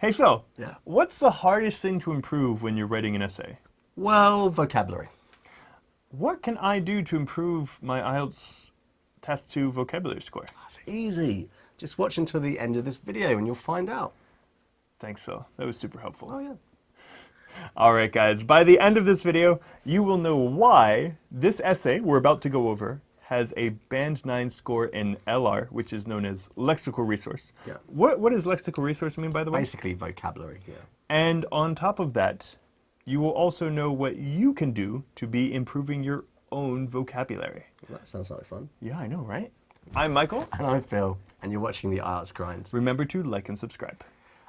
Hey Phil, Yeah. what's the hardest thing to improve when you're writing an essay? Well, vocabulary. What can I do to improve my IELTS Test 2 vocabulary score? That's easy. Just watch until the end of this video and you'll find out. Thanks, Phil. That was super helpful. Oh, yeah. All right, guys, by the end of this video, you will know why this essay we're about to go over has a Band 9 score in LR, which is known as Lexical Resource. Yeah. What does Lexical Resource mean, by the way? Basically, vocabulary, yeah. And on top of that, you will also know what you can do to be improving your own vocabulary. Well, that sounds like fun. Yeah, I know, right? I'm Michael. And I'm Phil, and you're watching the IELTS Grind. Remember to like and subscribe.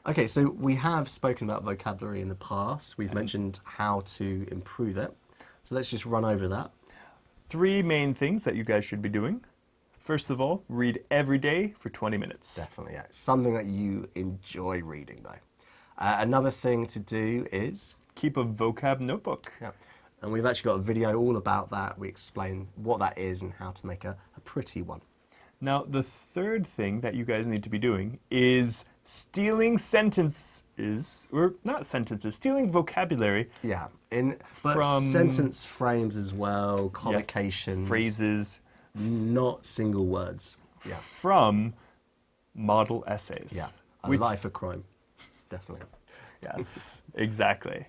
Okay, so we have spoken about vocabulary in the past. We've mentioned how to improve it. So let's just run over that. 3 main things that you guys should be doing. First of all, read every day for 20 minutes. Definitely, yeah. Something that you enjoy reading, though. Another thing to do is... Keep a vocab notebook. Yeah. And we've actually got a video all about that. We explain what that is and how to make a pretty one. Now, the third thing that you guys need to be doing is stealing sentences, or not sentences, stealing vocabulary. Yeah, but from sentence frames as well, Yes, collocations, phrases not single words. Yeah, from model essays. yeah, a Which- life of crime, definitely. Yes, exactly.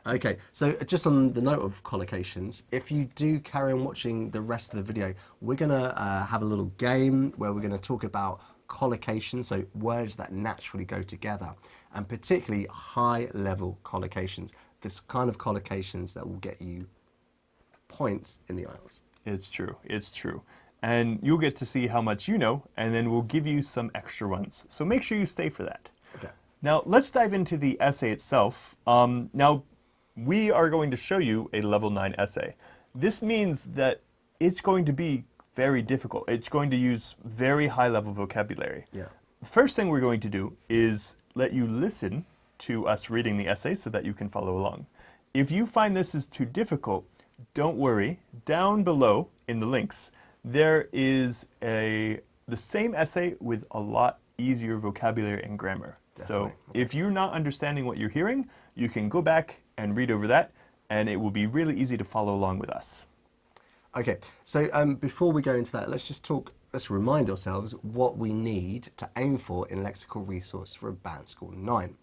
Okay, so just on the note of collocations, if you do carry on watching the rest of the video, we're gonna have a little game where we're gonna talk about collocation, so words that naturally go together, and particularly high-level collocations. This kind of collocations that will get you points in the IELTS. It's true. It's true. And you'll get to see how much you know, and then we'll give you some extra ones. So make sure you stay for that. Okay. Now, let's dive into the essay itself. Now, we are going to show you a level 9 essay. This means that it's going to be very difficult. It's going to use very high-level vocabulary. Yeah. The first thing we're going to do is let you listen to us reading the essay so that you can follow along. If you find this is too difficult, don't worry. Down below in the links, there is the same essay with a lot easier vocabulary and grammar. Definitely. So if you're not understanding what you're hearing, you can go back and read over that, and it will be really easy to follow along with us. Okay, so before we go into that, let's remind ourselves what we need to aim for in Lexical Resource for a band score 9.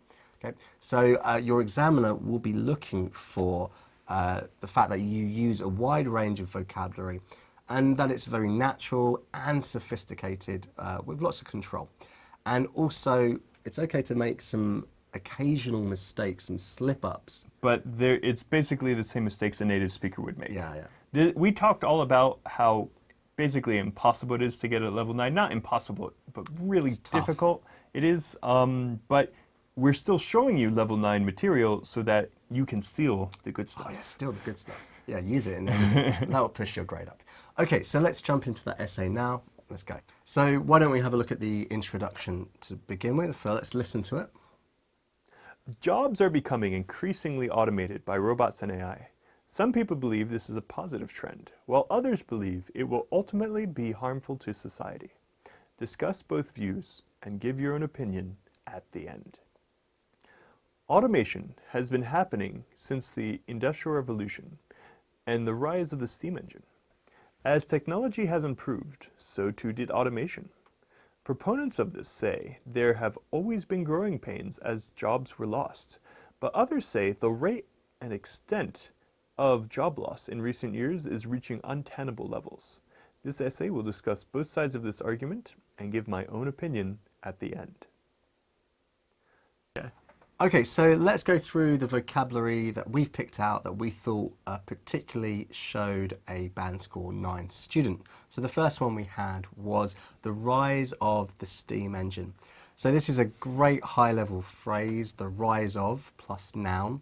Okay, so your examiner will be looking for the fact that you use a wide range of vocabulary and that it's very natural and sophisticated with lots of control. And also, it's okay to make some occasional mistakes, some slip-ups. But it's basically the same mistakes a native speaker would make. Yeah, yeah. We talked all about how basically impossible it is to get a level 9. Not impossible, but really difficult. It is, but we're still showing you level 9 material so that you can steal the good stuff. Oh yeah, still the good stuff. Yeah, use it and then that will push your grade up. Okay, so let's jump into that essay now. Let's go. So why don't we have a look at the introduction to begin with? Phil, let's listen to it. Jobs are becoming increasingly automated by robots and AI. Some people believe this is a positive trend, while others believe it will ultimately be harmful to society. Discuss both views and give your own opinion at the end. Automation has been happening since the Industrial Revolution and the rise of the steam engine. As technology has improved, so too did automation. Proponents of this say there have always been growing pains as jobs were lost, but others say the rate and extent of job loss in recent years is reaching untenable levels. This essay will discuss both sides of this argument and give my own opinion at the end. Okay, so let's go through the vocabulary that we've picked out that we thought particularly showed a band score 9 student. So the first one we had was the rise of the steam engine. So this is a great high-level phrase, the rise of plus noun.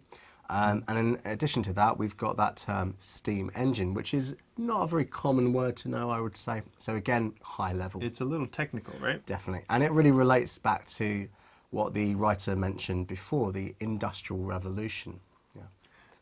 And in addition to that, we've got that term steam engine, which is not a very common word to know, I would say. So again, high level. It's a little technical, right? Definitely. And it really relates back to what the writer mentioned before, the Industrial Revolution. Yeah.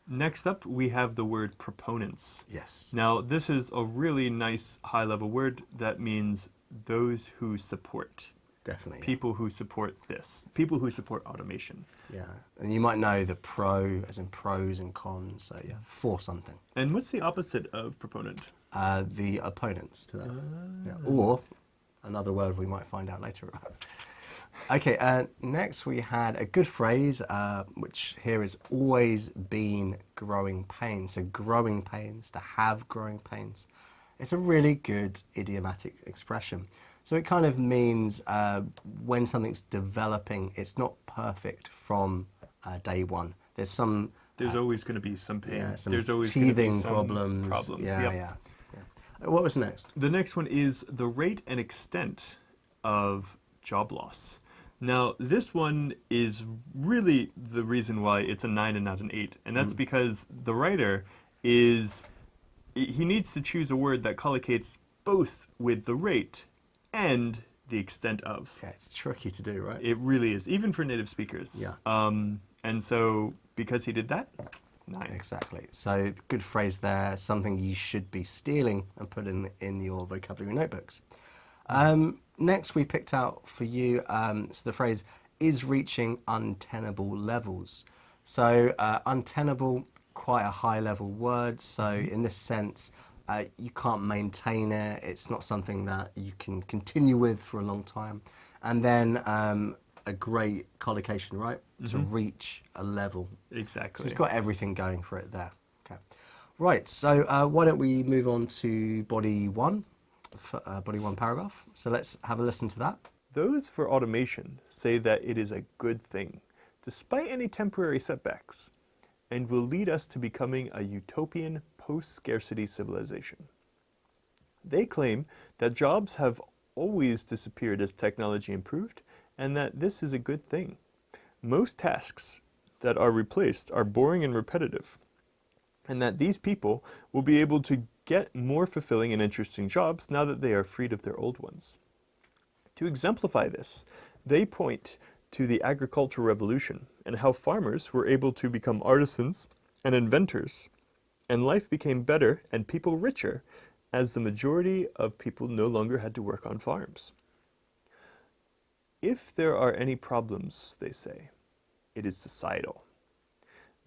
Next up, we have the word proponents. Yes. Now, this is a really nice high-level word that means those who support. Definitely. people who support this, people who support automation. Yeah. And you might know the pro, as in pros and cons. So yeah, for something. And what's the opposite of proponent? The opponents to that. Yeah. Or another word we might find out later about. Okay, next we had a good phrase, which here is always been growing pains. So growing pains, to have growing pains. It's a really good idiomatic expression. So it kind of means when something's developing, it's not perfect from day one. There's always going to be some pain. yeah, some There's always going to be teething some problems. Yeah, Yep. yeah. What was next? The next one is the rate and extent of job loss. Now, this one is really the reason why it's a 9 and not an 8. And that's because the writer he needs to choose a word that collocates both with the rate and the extent of. Yeah, it's tricky to do, right? It really is, even for native speakers. Yeah. And so, because he did that, 9. Exactly. So good phrase there, something you should be stealing and put in your vocabulary notebooks. Next we picked out for you so the phrase is reaching untenable levels. So untenable, quite a high level word. So in this sense, you can't maintain it. It's not something that you can continue with for a long time. And then a great collocation, right? To reach a level. Exactly. So it's got everything going for it there. Okay. Right, so why don't we move on to body one paragraph. So let's have a listen to that. Those for automation say that it is a good thing, despite any temporary setbacks, and will lead us to becoming a utopian post-scarcity civilization. They claim that jobs have always disappeared as technology improved, and that this is a good thing. Most tasks that are replaced are boring and repetitive, and that these people will be able to get more fulfilling and interesting jobs now that they are freed of their old ones. To exemplify this, they point to the agricultural revolution and how farmers were able to become artisans and inventors, and life became better and people richer as the majority of people no longer had to work on farms. If there are any problems, they say, it is societal.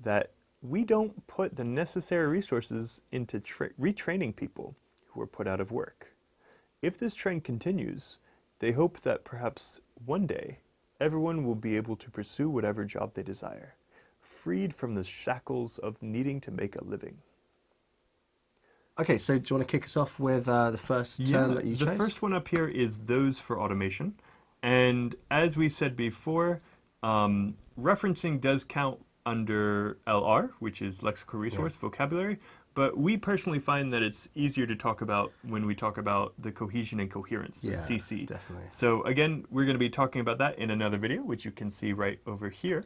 That we don't put the necessary resources into retraining people who are put out of work. If this trend continues, they hope that perhaps one day everyone will be able to pursue whatever job they desire, freed from the shackles of needing to make a living. Okay, so do you want to kick us off with the first term that you chose? The first one up here is those for automation. And as we said before, referencing does count under LR, which is Lexical Resource, vocabulary, but we personally find that it's easier to talk about when we talk about the cohesion and coherence, the CC. Definitely. So again, we're going to be talking about that in another video, which you can see right over here.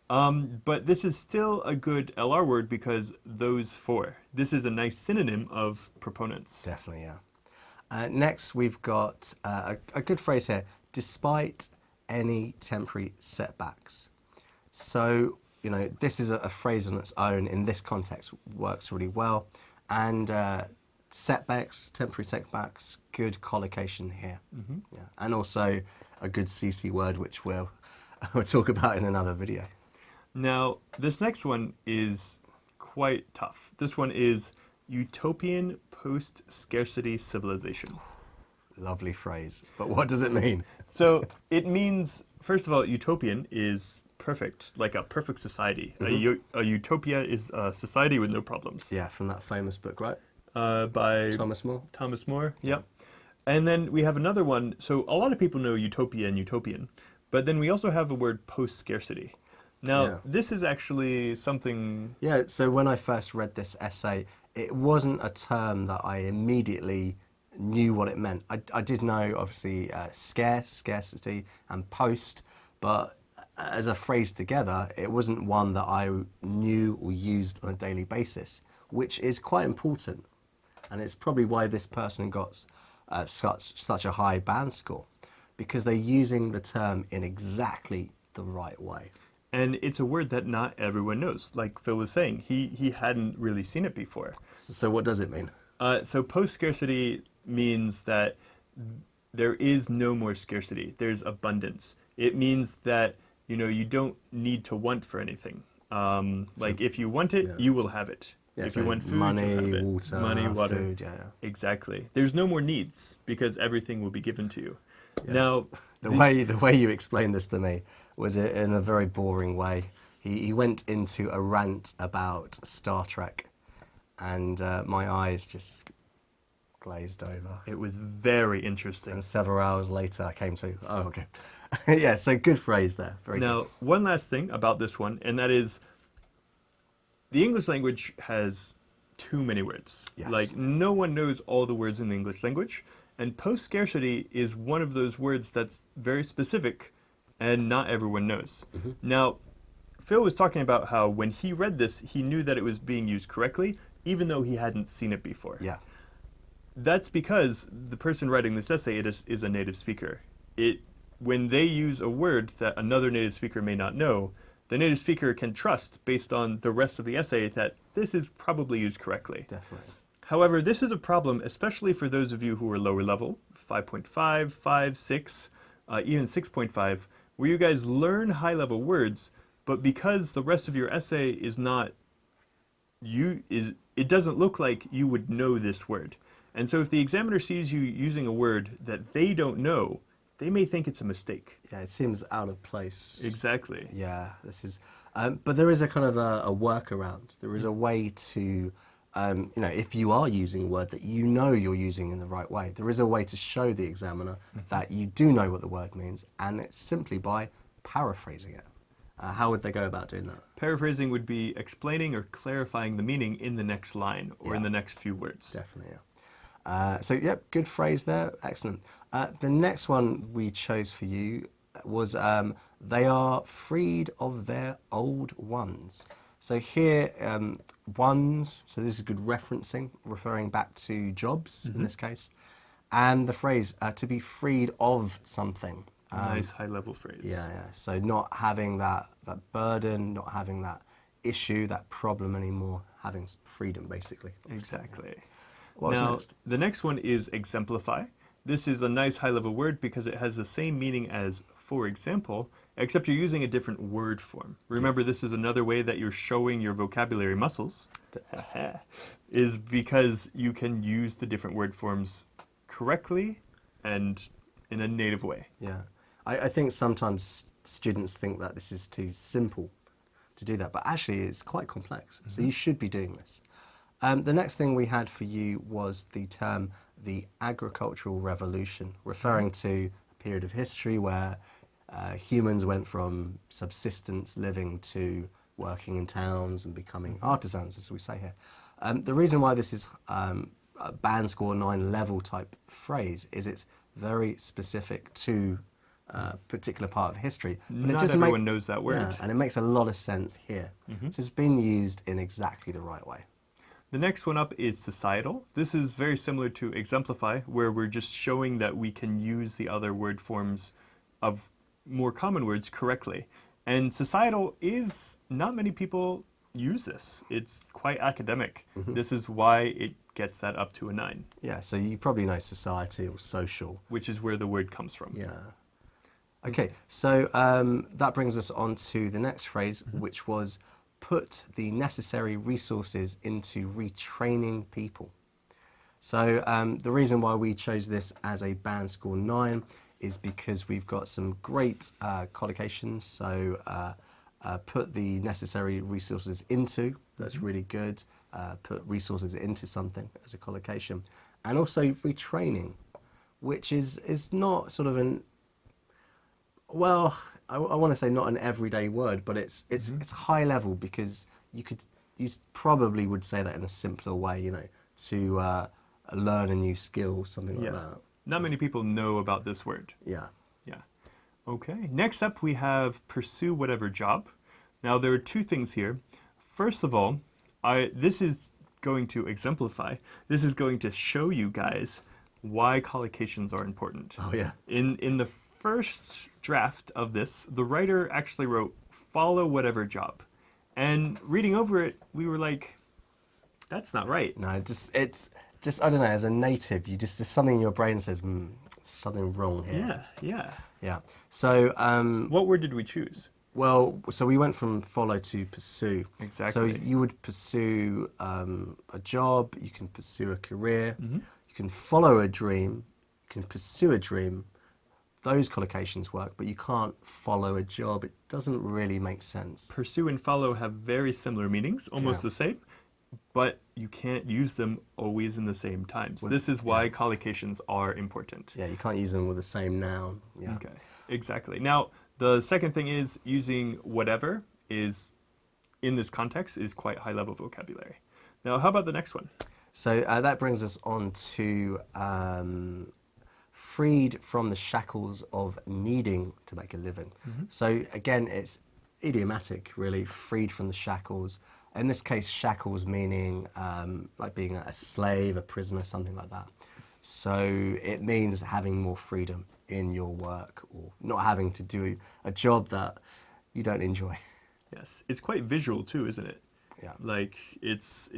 But this is still a good LR word because those for. This is a nice synonym of proponents. Definitely, yeah. Next, we've got a good phrase here, despite any temporary setbacks. So, you know, this is a phrase on its own in this context, works really well. And setbacks, temporary setbacks, good collocation here. Yeah. And also a good CC word, which we'll talk about in another video. Now, this next one is quite tough. This one is utopian post-scarcity civilization. Lovely phrase. But what does it mean? So it means, first of all, utopian is perfect, like a perfect society. A utopia is a society with no problems. Yeah, from that famous book, right? By Thomas More. Thomas More, yeah. And then we have another one. So a lot of people know utopia and utopian, but then we also have a word post-scarcity. Now, this is actually something... Yeah, so when I first read this essay, it wasn't a term that I immediately knew what it meant. I did know, obviously, scarcity, and post, but as a phrase together, it wasn't one that I knew or used on a daily basis, which is quite important. And it's probably why this person got such a high band score, because they're using the term in exactly the right way. And it's a word that not everyone knows. Like Phil was saying, he hadn't really seen it before. So what does it mean? So post-scarcity means that there is no more scarcity. There's abundance. It means that, you don't need to want for anything. Like if you want it, yeah. you will have it. Yeah, If so you want food, money, you'll have it. water, Money, water. food, yeah. Exactly. There's no more needs because everything will be given to you. Yeah. Now, The way you explained this to me was in a very boring way. He went into a rant about Star Trek, and my eyes just glazed over. it was very interesting. And several hours later, I came to, oh, okay. Yeah, so good phrase there. Very Now, good. one last thing about this one, and that is the English language has too many words. Yes. Like, no one knows all the words in the English language, and post-scarcity is one of those words that's very specific and not everyone knows. Now, Phil was talking about how when he read this, he knew that it was being used correctly, even though he hadn't seen it before. Yeah. That's because the person writing this essay is a native speaker. When they use a word that another native speaker may not know, the native speaker can trust, based on the rest of the essay, that this is probably used correctly. Definitely. However, this is a problem, especially for those of you who are lower level, 5.5, 5, 6, even 6.5, where you guys learn high-level words, but because the rest of your essay is not, it doesn't look like you would know this word. And so if the examiner sees you using a word that they don't know, they may think it's a mistake. Yeah, it seems out of place. Exactly. Yeah, this is, but there is a kind of a workaround. There is a way to, if you are using a word that you know you're using in the right way, there is a way to show the examiner that you do know what the word means, and it's simply by paraphrasing it. How would they go about doing that? Paraphrasing would be explaining or clarifying the meaning in the next line or in the next few words. Definitely, yeah. So, yep, good phrase there. Excellent. The next one we chose for you was they are freed of their old ones. So here, ones, so this is good referencing, referring back to jobs in this case. And the phrase, to be freed of something. Nice high-level phrase. Yeah, yeah. So not having that burden, not having that issue, that problem anymore, having freedom, basically. Exactly. What's Now, next? the next one is exemplify. This is a nice high-level word because it has the same meaning as for example, except you're using a different word form. Remember, this is another way that you're showing your vocabulary muscles, is because you can use the different word forms correctly and in a native way. Yeah. I think sometimes students think that this is too simple to do that, but actually it's quite complex. So you should be doing this. The next thing we had for you was the term the agricultural revolution, referring to a period of history where humans went from subsistence living to working in towns and becoming artisans, as we say here. The reason why this is a band score 9 level type phrase is it's very specific to a particular part of history. But Not everyone knows that word. Yeah, and it makes a lot of sense here. So it's been used in exactly the right way. The next one up is societal. This is very similar to exemplify, where we're just showing that we can use the other word forms of more common words correctly. And societal is, not many people use this. It's quite academic. This is why it gets that up to a 9. Yeah, so you probably know society or social. Which is where the word comes from. Yeah. Okay, so that brings us on to the next phrase, which was put the necessary resources into retraining people. So the reason why we chose this as a band score 9 is because we've got some great collocations. So put the necessary resources into, that's really good. Put resources into something as a collocation. And also retraining, which is not sort of an, well, I want to say not an everyday word, but it's high level because you probably would say that in a simpler way, you know, to learn a new skill, something like that. Not many people know about this word. Yeah. Yeah. Okay. Next up, we have pursue whatever job. Now, there are two things here. First of all, this is going to exemplify. This is going to show you guys why collocations are important. Oh, yeah. In the first draft of this, the writer actually wrote, follow whatever job. And reading over it, we were like, that's not right. No, it's just, I don't know, as a native, there's something in your brain that says, something wrong here. Yeah, yeah. Yeah. So, What word did we choose? well, so we went from follow to pursue. So Exactly. you would pursue a job, you can pursue a career, Mm-hmm. you can follow a dream, you can pursue a dream. Those collocations work, but you can't follow a job. It doesn't really make sense. Pursue and follow have very similar meanings, almost Yeah. the same, but you can't use them always in the same times. With- This is why yeah. collocations are important. Yeah, you can't use them with the same noun. Yeah. Okay, exactly. Now, the second thing is using whatever is, in this context, is quite high level vocabulary. Now, how about the next one? So that brings us on to freed from the shackles of needing to make a living. So again, it's idiomatic, really, freed from the shackles. In this case, shackles meaning like being a slave, a prisoner, something like that. So it means having more freedom in your work or not having to do a job that you don't enjoy. Yes, it's quite visual too, isn't it? Yeah. Like it's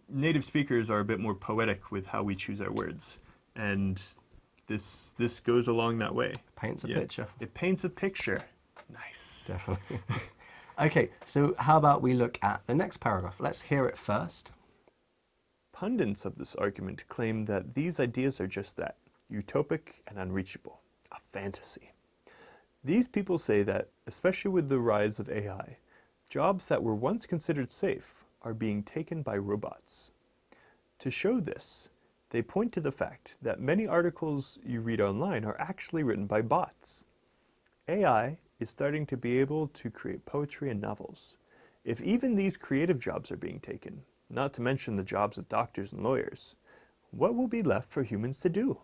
native speakers are a bit more poetic with how we choose our words, and this goes along that way. Paints a Yeah. picture. It paints a picture. Nice. Definitely. Okay, so how about we look at the next paragraph? Let's hear it first. Pundits of this argument claim that these ideas are just that, utopic and unreachable, a fantasy. These people say that, especially with the rise of AI, jobs that were once considered safe are being taken by robots. To show this, they point to the fact that many articles you read online are actually written by bots. AI is starting to be able to create poetry and novels. If even these creative jobs are being taken, not to mention the jobs of doctors and lawyers, what will be left for humans to do?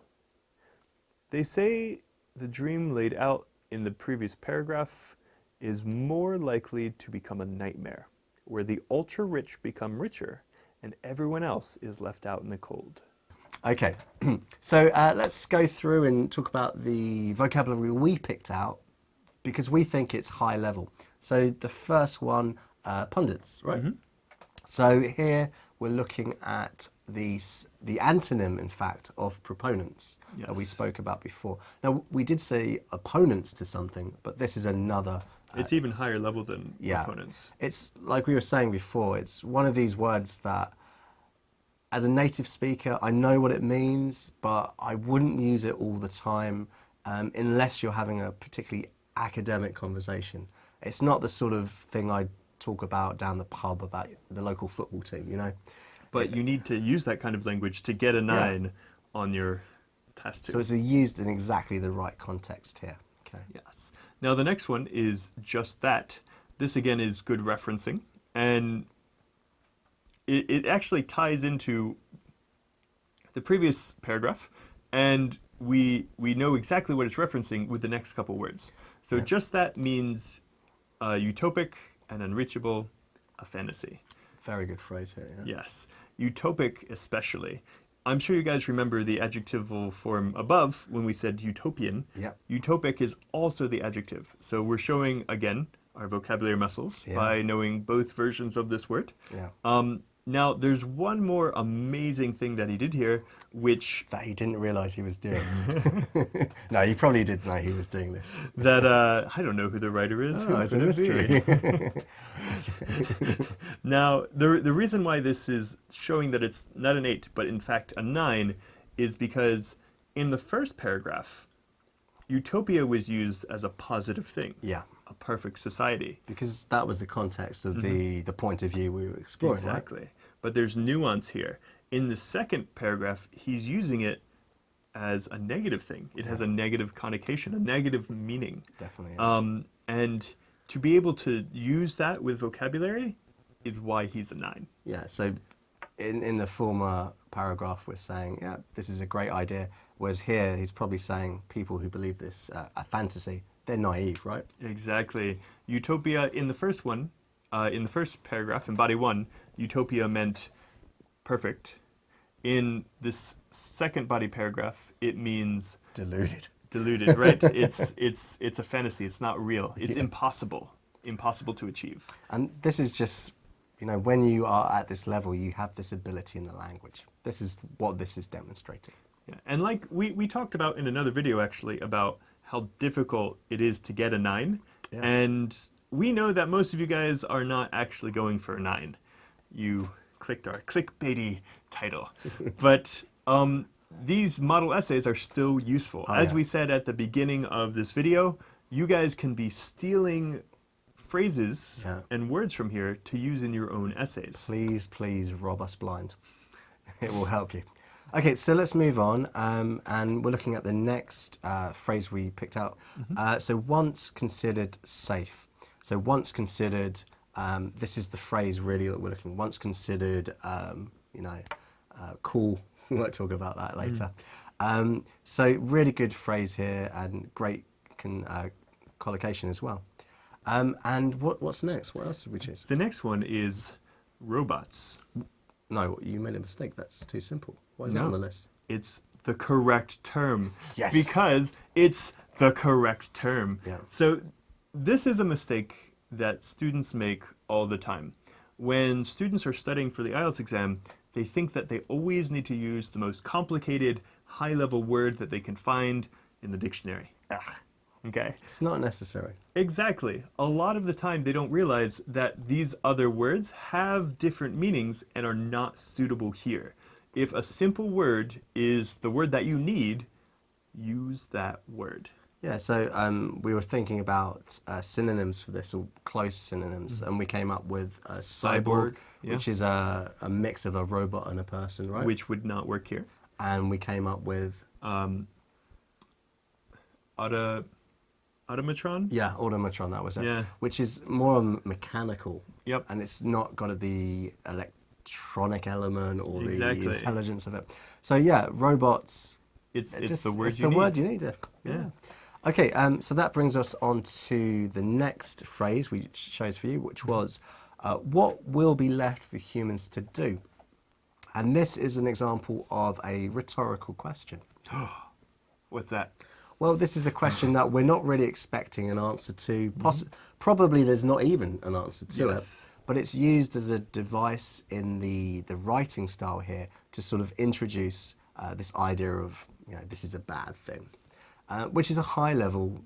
They say the dream laid out in the previous paragraph is more likely to become a nightmare, where the ultra-rich become richer and everyone else is left out in the cold. Okay, so let's go through and talk about the vocabulary we picked out because we think it's high level. So the first one, pundits, right? So here we're looking at the antonym, in fact, of proponents that we Yes. spoke about before. Now, we did say opponents to something, but this is another. It's even higher level than Yeah. opponents. It's like we were saying before, it's one of these words that as a native speaker, I know what it means, but I wouldn't use it all the time unless you're having a particularly academic conversation. It's not the sort of thing I talk about down the pub about the local football team, you know? But you need to use that kind of language to get a 9 on your test too. So it's used in exactly the right context here. Okay. Yes. Now the next one is just that. This again is good referencing, and it actually ties into the previous paragraph, and we know exactly what it's referencing with the next couple words. So Yeah. just that means utopic and unreachable, a fantasy. Very good phrase here. Yeah. Yes. Utopic especially. I'm sure you guys remember the adjectival form above when we said utopian. Yep. Utopic is also the adjective. So we're showing, again, our vocabulary muscles Yeah. by knowing both versions of this word. Yeah. Now, there's one more amazing thing that he did here, which That he didn't realise he was doing. No, he probably did know he was doing this. that I don't know who the writer is. Who Oh, it's a could it be? mystery. Now, the reason why this is showing that it's not an 8, but in fact a 9, is because in the first paragraph, utopia was used as a positive thing. Yeah. A perfect society. Because that was the context of the point of view we were exploring, Exactly. right? But there's nuance here. In the second paragraph, he's using it as a negative thing. It has a negative connotation, a negative meaning. Definitely. Yeah. And to be able to use that with vocabulary is why he's a 9. Yeah, so in the former paragraph we're saying, yeah, this is a great idea, whereas here he's probably saying people who believe this a fantasy, they're naive, right? Exactly. Utopia in the first one, in the first paragraph, in body 1, utopia meant perfect. In this second body paragraph, it means Deluded. deluded, right? It's a fantasy. It's not real. It's Yeah. impossible to achieve. And this is just, you know, when you are at this level, you have this ability in the language. This is what this is demonstrating. Yeah. And like we talked about in another video actually about how difficult it is to get a 9. Yeah. And we know that most of you guys are not actually going for a 9. You clicked our clickbaity title. But these model essays are still useful. Oh, As yeah. we said at the beginning of this video, you guys can be stealing phrases Yeah. and words from here to use in your own essays. Please, please rob us blind. It will help you. Okay, so let's move on, and we're looking at the next phrase we picked out. So once considered safe. So once considered, this is the phrase really that we're looking. Once considered, cool. We might talk about that later. So really good phrase here and great collocation as well. And what's next? What else did we choose? The next one is robots. No, you made a mistake. That's too simple. Why is that on the list? It's the correct term. Yes. Because it's the correct term. Yeah. So this is a mistake that students make all the time. When students are studying for the IELTS exam, they think that they always need to use the most complicated, high-level word that they can find in the dictionary. Ugh. Okay? It's not necessary. Exactly. A lot of the time they don't realize that these other words have different meanings and are not suitable here. If a simple word is the word that you need, use that word. Yeah, so we were thinking about synonyms for this, or close synonyms, and we came up with cyborg, yeah. which is a mix of a robot and a person, right? Which would not work here. And we came up with... Automatron? Yeah, automatron, that was it. Yeah. Which is more mechanical. Yep. And it's not got the electronic element or Exactly. the intelligence of it. So yeah, robots... It's just, the word it's you the need. word you need. Yeah. Okay, so that brings us on to the next phrase we chose for you, which was, what will be left for humans to do? And this is an example of a rhetorical question. What's that? Well, this is a question that we're not really expecting an answer to. Probably there's not even an answer to it. But it's used as a device in the writing style here to sort of introduce this idea of, this is a bad thing, which is a high-level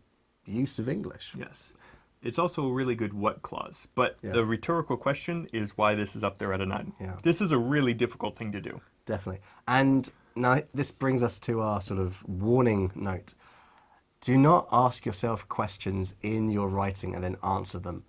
use of English. Yes. It's also a really good what clause. But the rhetorical question is why this is up there at a 9. Yeah. This is a really difficult thing to do. Definitely. And now this brings us to our sort of warning note. Do not ask yourself questions in your writing and then answer them.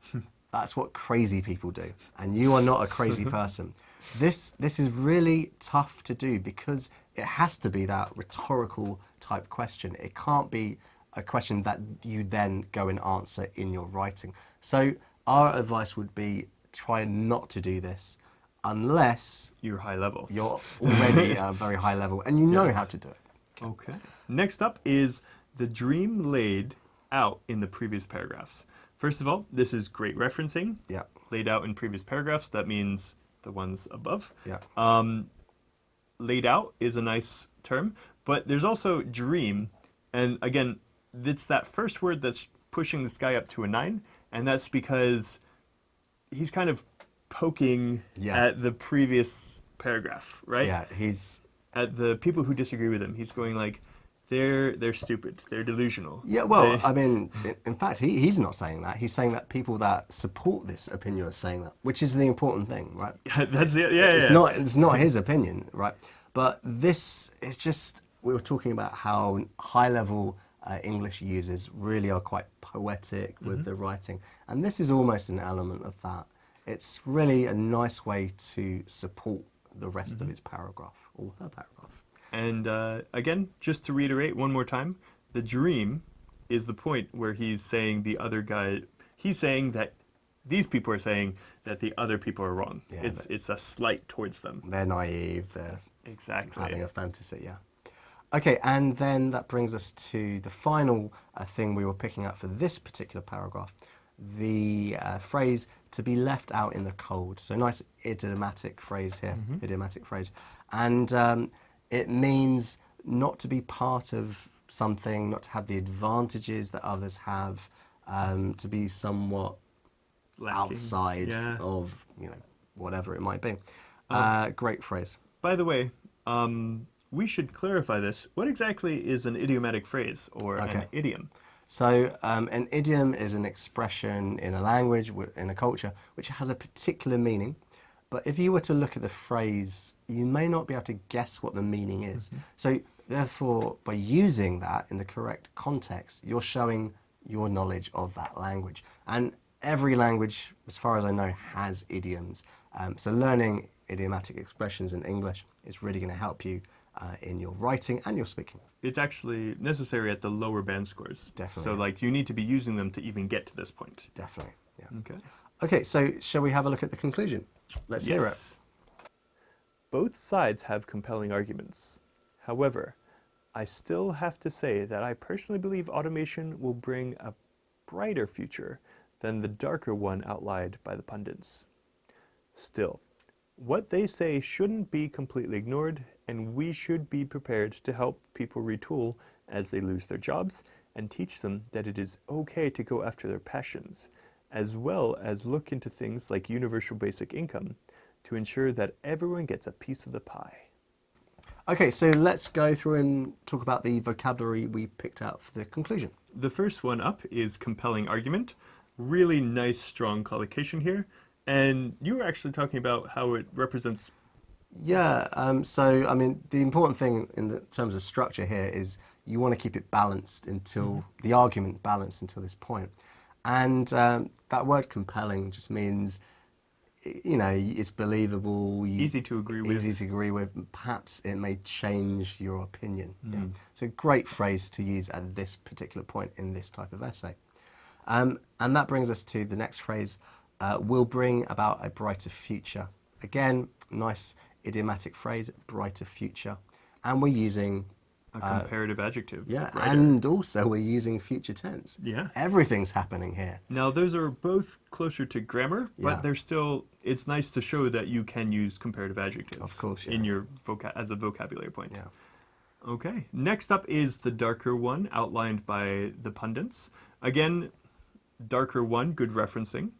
That's what crazy people do. And you are not a crazy person. This is really tough to do because it has to be that rhetorical type question. It can't be a question that you then go and answer in your writing. So our advice would be try not to do this unless You're high level. you're already at a very high level and you know Yes. how to do it. Okay. Next up is the dream laid out in the previous paragraphs. First of all, this is great referencing. Yeah. Laid out in previous paragraphs, that means the ones above. Yeah. Laid out is a nice term, but there's also dream. And again, it's that first word that's pushing this guy up to a 9, and that's because he's kind of poking at the previous paragraph, right? Yeah, he's... At the people who disagree with him. He's going like, they're stupid, they're delusional. Yeah, well, I mean, in fact, he's not saying that. He's saying that people that support this opinion are saying that, which is the important thing, right? That's it, yeah, It's not his opinion, right? But this is just, we were talking about how high-level English users really are quite poetic with the writing. And this is almost an element of that. It's really a nice way to support the rest of his paragraph, or her paragraph. And again, just to reiterate one more time, the dream is the point where he's saying the other guy, he's saying that these people are saying that the other people are wrong. Yeah, it's a slight towards them. They're naive, they're Exactly. having a fantasy, yeah. Okay, and then that brings us to the final thing we were picking up for this particular paragraph, the phrase to be left out in the cold. So nice idiomatic phrase here, idiomatic phrase. And it means not to be part of something, not to have the advantages that others have, to be somewhat Lacking. outside of, whatever it might be. Great phrase. By the way, we should clarify this. What exactly is an idiomatic phrase or an Okay. idiom? So an idiom is an expression in a language, in a culture, which has a particular meaning. But if you were to look at the phrase, you may not be able to guess what the meaning is. So therefore, by using that in the correct context, you're showing your knowledge of that language. And every language, as far as I know, has idioms. So learning idiomatic expressions in English is really going to help you in your writing and your speaking. It's actually necessary at the lower band scores. Definitely. So like you need to be using them to even get to this point. Definitely, yeah. Okay. Okay, so shall we have a look at the conclusion? Let's hear it. Both sides have compelling arguments. However, I still have to say that I personally believe automation will bring a brighter future than the darker one outlined by the pundits. Still, what they say shouldn't be completely ignored, and we should be prepared to help people retool as they lose their jobs and teach them that it is okay to go after their passions, as well as look into things like universal basic income to ensure that everyone gets a piece of the pie. Okay, so let's go through and talk about the vocabulary we picked out for the conclusion. The first one up is compelling argument. Really nice, strong collocation here. And you were actually talking about how it represents. Yeah, so I mean, the important thing in the terms of structure here is you want to keep it balanced until the argument balanced until this point. And that word compelling just means, you know, it's believable. Easy to agree with. Easy to agree with. Perhaps it may change your opinion. Yeah. So great phrase to use at this particular point in this type of essay. And that brings us to the next phrase, will bring about a brighter future. Again, nice idiomatic phrase, brighter future. And we're using A comparative adjective. yeah, brighter. and also we're using future tense. Yeah. Everything's happening here. Now, those are both closer to grammar, but Yeah. they're still, it's nice to show that you can use comparative adjectives Of course, yeah. in your as a vocabulary point. Yeah. Okay. Next up is the darker one outlined by the pundits. Again, darker one, good referencing.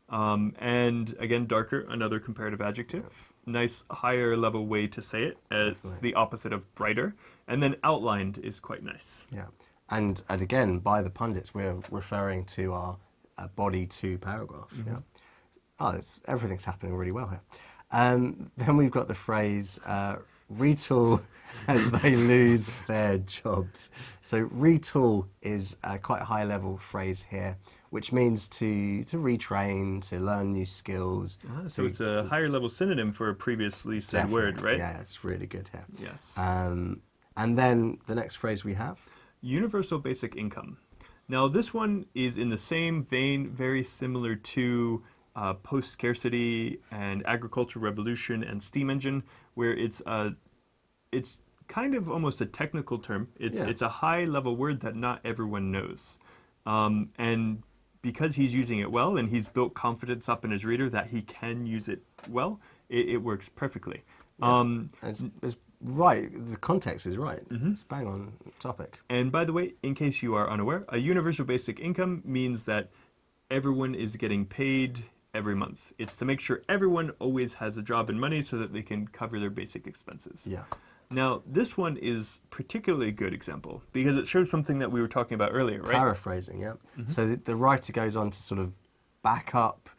And again, darker, another comparative adjective. Nice higher level way to say it. It's Definitely. the opposite of brighter. And then outlined is quite nice. Yeah. And again, by the pundits, we're referring to our body 2 paragraph. Yeah. Oh, everything's happening really well here. Then we've got the phrase, retool as they lose their jobs. So retool is a quite a high level phrase here, which means to retrain, to learn new skills. So it's a higher level synonym for a previously said word, right? Yeah, it's really good here. Yes. And then the next phrase we have. Universal basic income. Now this one is in the same vein, very similar to post-scarcity and agricultural revolution and steam engine, where it's kind of almost a technical term. It's a high level word that not everyone knows. And because he's using it well and he's built confidence up in his reader that he can use it well, it works perfectly. Yeah. It's right, the context is right. It's bang on topic. And by the way, in case you are unaware, a universal basic income means that everyone is getting paid every month. It's to make sure everyone always has a job and money so that they can cover their basic expenses. Yeah. Now, this one is particularly a good example because it shows something that we were talking about earlier, right? Paraphrasing, yeah. So the writer goes on to sort of back up,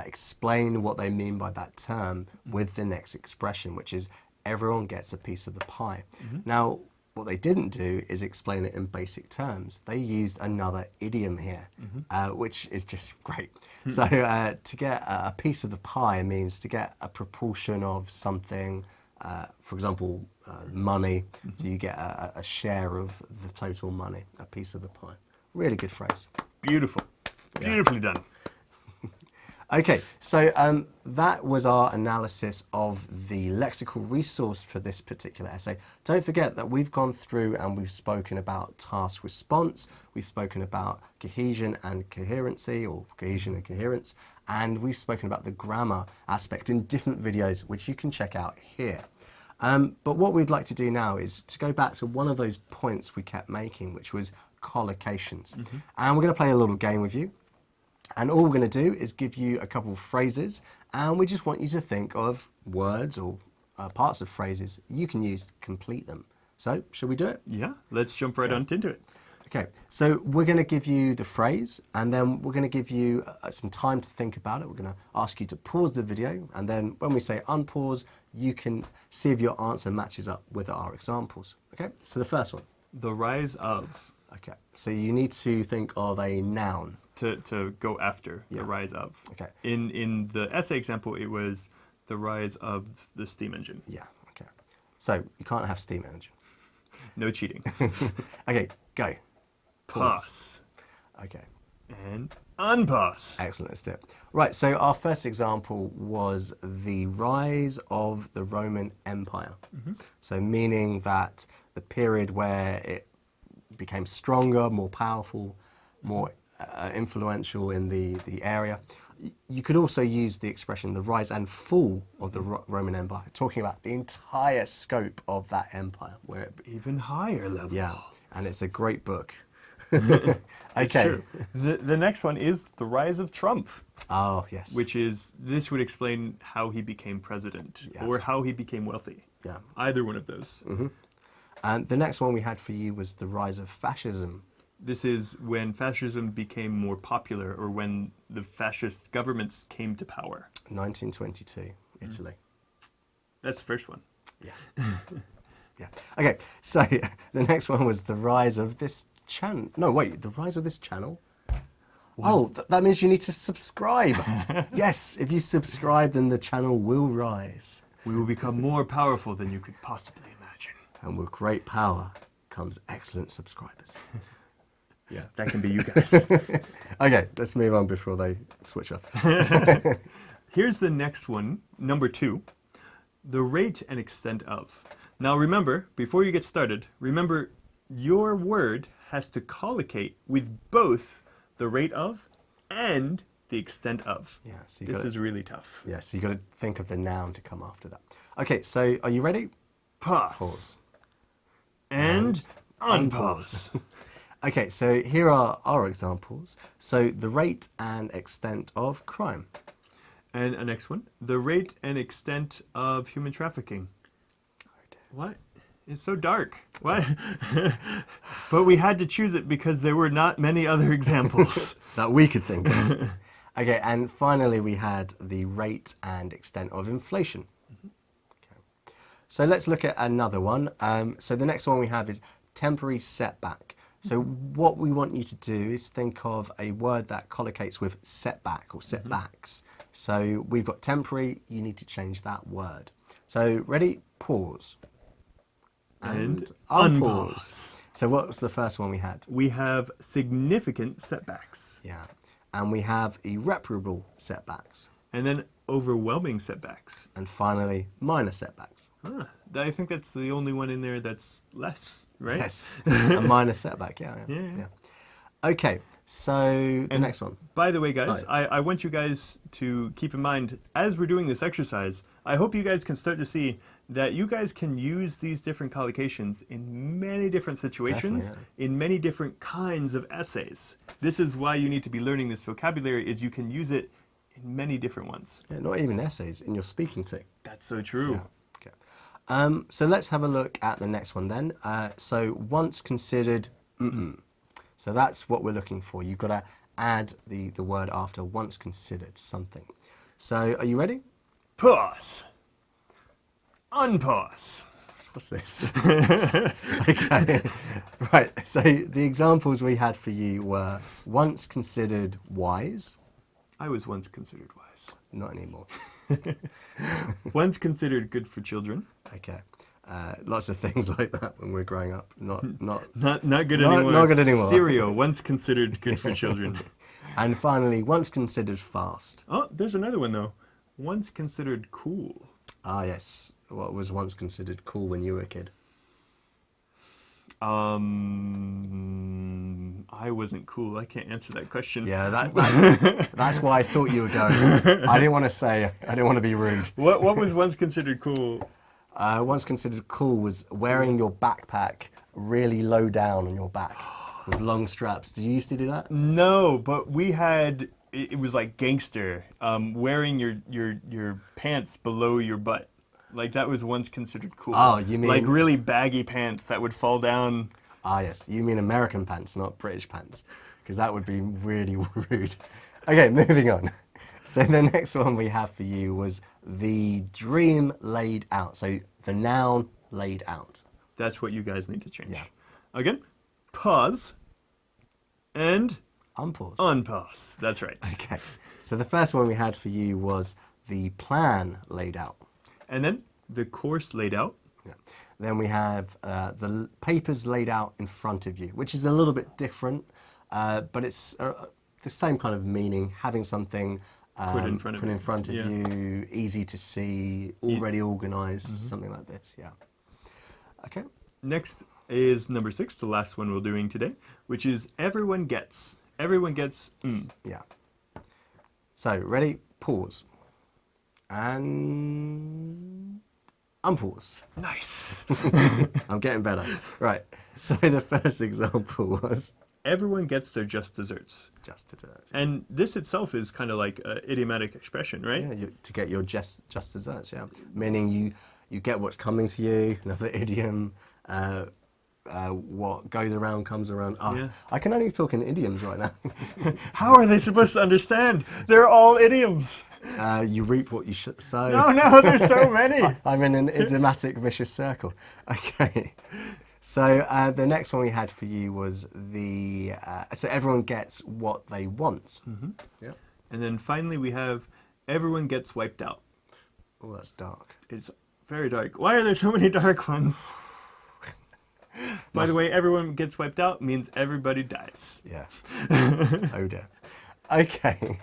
explain what they mean by that term with the next expression, which is everyone gets a piece of the pie. Now, what they didn't do is explain it in basic terms. They used another idiom here, which is just great. So to get a piece of the pie means to get a proportion of something, for example, money. So you get a share of the total money, a piece of the pie. Really good phrase. Beautiful. Beautifully done. Okay, so that was our analysis of the lexical resource for this particular essay. Don't forget that we've gone through and we've spoken about task response, we've spoken about cohesion and coherency, or cohesion and coherence, and we've spoken about the grammar aspect in different videos, which you can check out here. But what we'd like to do now is to go back to one of those points we kept making, which was collocations. And we're going to play a little game with you. And all we're going to do is give you a couple of phrases, and we just want you to think of words or parts of phrases you can use to complete them. So, shall we do it? Yeah, let's jump right on into it. Okay, so we're going to give you the phrase, and then we're going to give you some time to think about it. We're going to ask you to pause the video, and then when we say unpause, you can see if your answer matches up with our examples. Okay, so the first one. The rise of. Okay, so you need to think of a noun. To go after, the rise of. Okay. In the essay example, it was the rise of the steam engine. Yeah, okay. So you can't have steam engine. No cheating. Okay, go. Pause. Okay. And unpause. Excellent, let's do it. Right, so our first example was the rise of the Roman Empire. So meaning that the period where it became stronger, more powerful, more influential in the area. You could also use the expression the rise and fall of the Roman Empire, talking about the entire scope of that empire. Where it, Even higher level. yeah, and it's a great book. It's Okay. true. The next one is the rise of Trump, Oh, yes. which is, this would explain how he became president Yeah. or how he became wealthy. Yeah. Either one of those. And the next one we had for you was the rise of fascism. This is when fascism became more popular, or when the fascist governments came to power. 1922, Italy. That's the first one. Yeah. Yeah. Okay, so the next one was the rise of this channel. No, wait, the rise of this channel? Oh, that means you need to subscribe. Yes, if you subscribe, then the channel will rise. We will become more powerful than you could possibly imagine. And with great power comes excellent subscribers. Yeah. That can be you guys. Okay, let's move on before they switch off. Here's the next one, number 2. The rate and extent of. Now remember, before you get started, remember your word has to collocate with both the rate of and the extent of. Yeah, so This is really tough. Yeah, so you got to think of the noun to come after that. Okay, so are you ready? Pause. Pause. And unpause. Okay, so here are our examples. So the rate and extent of crime. And a next one, the rate and extent of human trafficking. What? It's so dark. What? But we had to choose it because there were not many other examples. That we could think of. Okay, and finally we had the rate and extent of inflation. Okay. So let's look at another one. So the next one we have is temporary setback. So what we want you to do is think of a word that collocates with setback or setbacks. So we've got temporary, you need to change that word. So ready? Pause. And unpause. unpause. So what was the first one we had? We have significant setbacks. Yeah. And we have irreparable setbacks. And then overwhelming setbacks. And finally, minor setbacks. Huh. I think that's the only one in there that's less, right? Yes. A minor setback, yeah. Yeah. Okay, so the next one. By the way, guys, Right. I want you guys to keep in mind, as we're doing this exercise, I hope you guys can start to see that you guys can use these different collocations in many different situations, Definitely, in many different kinds of essays. This is why you need to be learning this vocabulary, is you can use it in many different ones. Yeah, not even essays, in your speaking too. That's so true. Yeah. Okay. So let's have a look at the next one then. So once considered, So that's what we're looking for. You've got to add the word after once considered something. So are you ready? Pause. Unpause. What's this? Okay. Right. So the examples we had for you were once considered wise. I was once considered wise. Not anymore. Once considered good for children. Okay. Lots of things like that when we're growing up. Not Not good Not- anymore. not good anymore. Cereal, once considered good for children. And finally, once considered fast. Oh, there's another one though. Once considered cool. Ah, yes. What was once considered cool when you were a kid? I wasn't cool. I can't answer that question. Yeah, that's why I thought you were going. I didn't want to say. I didn't want to be rude. What was once considered cool? Once considered cool was wearing your backpack really low down on your back with long straps. Did you used to do that? No, but we had. It was like gangster. Wearing your pants below your butt. Like that was once considered cool. Oh, you mean- like really baggy pants that would fall down? Ah, yes. You mean American pants, not British pants, because that would be really rude. Okay, moving on. So the next one we have for you was the dream laid out. So the noun laid out. That's what you guys need to change. Yeah. Again, pause and Unpause. unpause. That's right. Okay. So the first one we had for you was the plan laid out. And then the course laid out. Yeah. Then we have the papers laid out in front of you, which is a little bit different, but it's the same kind of meaning, having something Put in front of you. you, easy to see, already organized, something like this. Yeah. Okay. Next is number 6, the last one we're doing today, which is everyone gets. Everyone gets. Yeah. So, ready? Pause. And unpause. Nice. I'm getting better. Right. So the first example was Everyone gets their just desserts. just dessert. And this itself is kind of like an idiomatic expression, right? Yeah, to get your just desserts. Yeah, meaning you get what's coming to you. Another idiom. What goes around comes around. Oh, Yeah. I can only talk in idioms right now. How are they supposed to understand? They're all idioms. You reap what you sow. No, there's so many. I'm in an idiomatic vicious circle. Okay. So the next one we had for you was the so everyone gets what they want. Yeah. And then finally we have everyone gets wiped out. Oh, that's dark. It's very dark. Why are there so many dark ones? By the way, everyone gets wiped out means everybody dies. Yeah. Oh dear. Okay.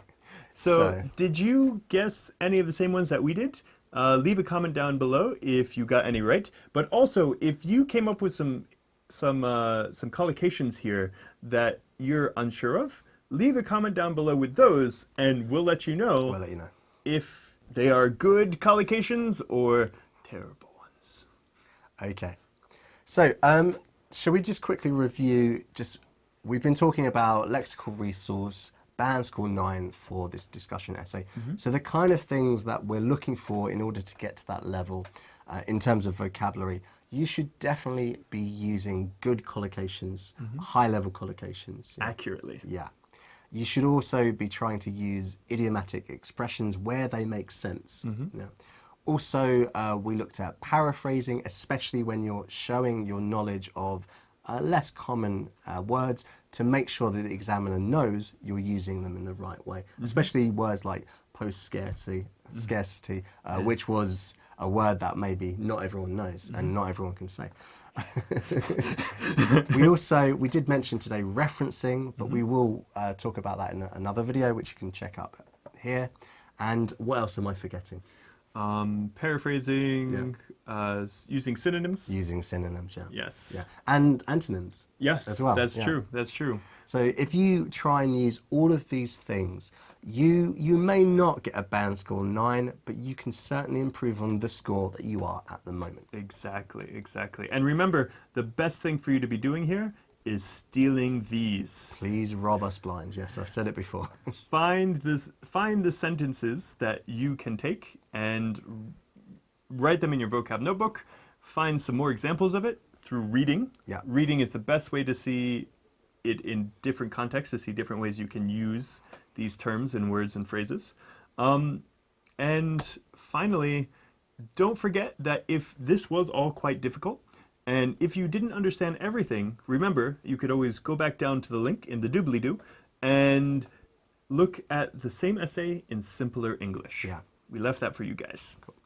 So, did you guess any of the same ones that we did? Leave a comment down below if you got any right. But also, if you came up with some collocations here that you're unsure of, leave a comment down below with those, and we'll let you know, We'll let you know. if they are good collocations or terrible ones. Okay. So, shall we just quickly review? We've been talking about Lexical Resource, Band Score 9 for this discussion essay. So the kind of things that we're looking for in order to get to that level in terms of vocabulary, you should definitely be using good collocations, high-level collocations. Yeah. Accurately. Yeah. You should also be trying to use idiomatic expressions where they make sense. Yeah. Also, we looked at paraphrasing, especially when you're showing your knowledge of less common words, to make sure that the examiner knows you're using them in the right way, especially words like post-scarcity, which was a word that maybe not everyone knows and not everyone can say. We did mention today referencing, but we will talk about that in another video, which you can check up here. And what else am I forgetting? Paraphrasing, using synonyms. Using synonyms, yeah. Yes. Yeah. And antonyms. Yes, as well. that's Yeah. true. That's true. So if you try and use all of these things, you may not get a band score 9, but you can certainly improve on the score that you are at the moment. Exactly, exactly. And remember, the best thing for you to be doing here is stealing these. Please rob us blind. Yes, I've said it before. Find the sentences that you can take and write them in your vocab notebook. Find some more examples of it through reading. Yeah. Reading is the best way to see it in different contexts, to see different ways you can use these terms and words and phrases. And finally, don't forget that if this was all quite difficult, and if you didn't understand everything, remember, you could always go back down to the link in the doobly-doo and look at the same essay in simpler English. Yeah. We left that for you guys. Cool.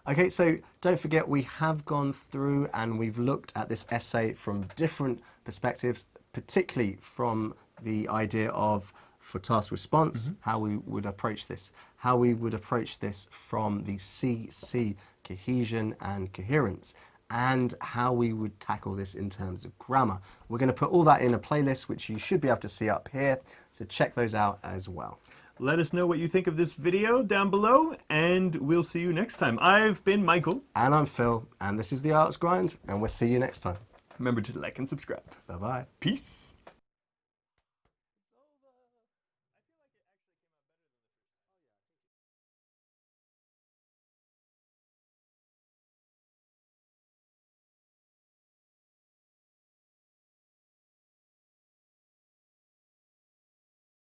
Okay, so don't forget we have gone through and we've looked at this essay from different perspectives, particularly from the idea of, for task response, how we would approach this. How we would approach this from the CC, cohesion and coherence, and how we would tackle this in terms of grammar. We're going to put all that in a playlist, which you should be able to see up here, so check those out as well. Let us know what you think of this video down below, and we'll see you next time. I've been Michael. And I'm Phil, and this is the IELTS Grind, and we'll see you next time. Remember to like and subscribe. Bye-bye. Peace.